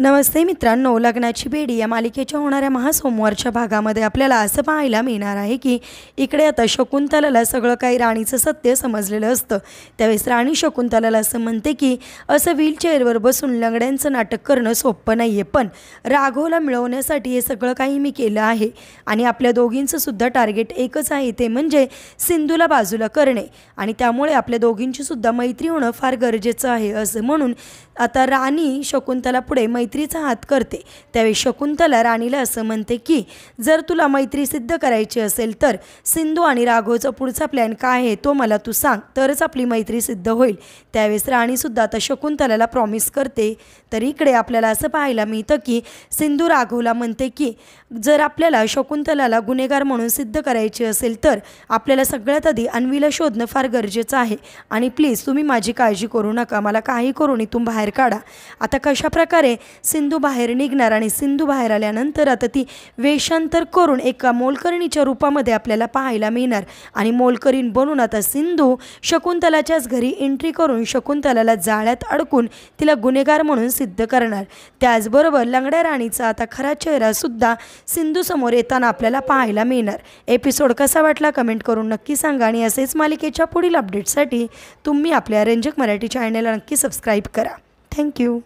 नमस्ते मित्रांनो, लग्नाची बेडी या मालिकेच्या होणाऱ्या महासोमवारच्या भागामध्ये आपल्याला असं पाहायला मिळणार आहे की इकडे आता शकुंतलाला सगळं काही राणीचं सत्य समजलेलं असतं। त्यावेळेस राणी शकुंतलाला असं म्हणते की असं व्हीलचेअरवर बसून लंगड्यांचं नाटक करणं सोपं नाही आहे, पण राघवला मिळवण्यासाठी हे सगळं काही मी केलं आहे आणि आपल्या दोघींचं सुद्धा टार्गेट एकच आहे, ते म्हणजे सिंधूला बाजूला करणे आणि त्यामुळे आपल्या दोघींची सुद्धा मैत्री होणं फार गरजेचं आहे असं म्हणून आता राणी शकुंतला पुढे मैत्रीचा हात करते। त्यावेळी शकुंतला राणीला असं म्हणते की जर तुला मैत्री सिद्ध करायची असेल तर सिंधू आणि राघवचा पुढचा प्लॅन काय आहे तो मला तू सांग, तरच आपली मैत्री सिद्ध होईल। त्यावेळेस राणीसुद्धा आता शकुंतलाला प्रॉमिस करते। तर इकडे आपल्याला असं पाहायला मिळतं की सिंधू राघवला म्हणते की जर आपल्याला शकुंतलाला गुन्हेगार म्हणून सिद्ध करायचे असेल तर आपल्याला सगळ्यात आधी अन्वीला शोधणं फार गरजेचं आहे आणि प्लीज तुम्ही माझी काळजी करू नका, मला काही करून इथून बाहेर काढा। आता कशा प्रकारे सिंधू बाहेर निघणार आणि सिंधू बाहेर आल्यानंतर आता ती वेषांतर करून एका मोलकरणीच्या रूपामध्ये आपल्याला पाहायला मिळणार आणि मोलकरीण बनून आता सिंधू शकुंतलाच्याच घरी एंट्री करून शकुंतलाला जाळ्यात अडकून तिला गुन्हेगार म्हणून सिद्ध करणार। त्याचबरोबर लंगड्या राणीचा आता खरा चेहरा सुद्धा सिंधू समोर येताना आपल्याला पाहायला मिळणार। एपिसोड कसा वाटला कमेंट करून नक्की सांगा आणि असेच मालिकेच्या पुढील अपडेट्ससाठी तुम्ही आपल्या रंजक मराठी चॅनलला नक्की सबस्क्राईब करा। थँक्यू।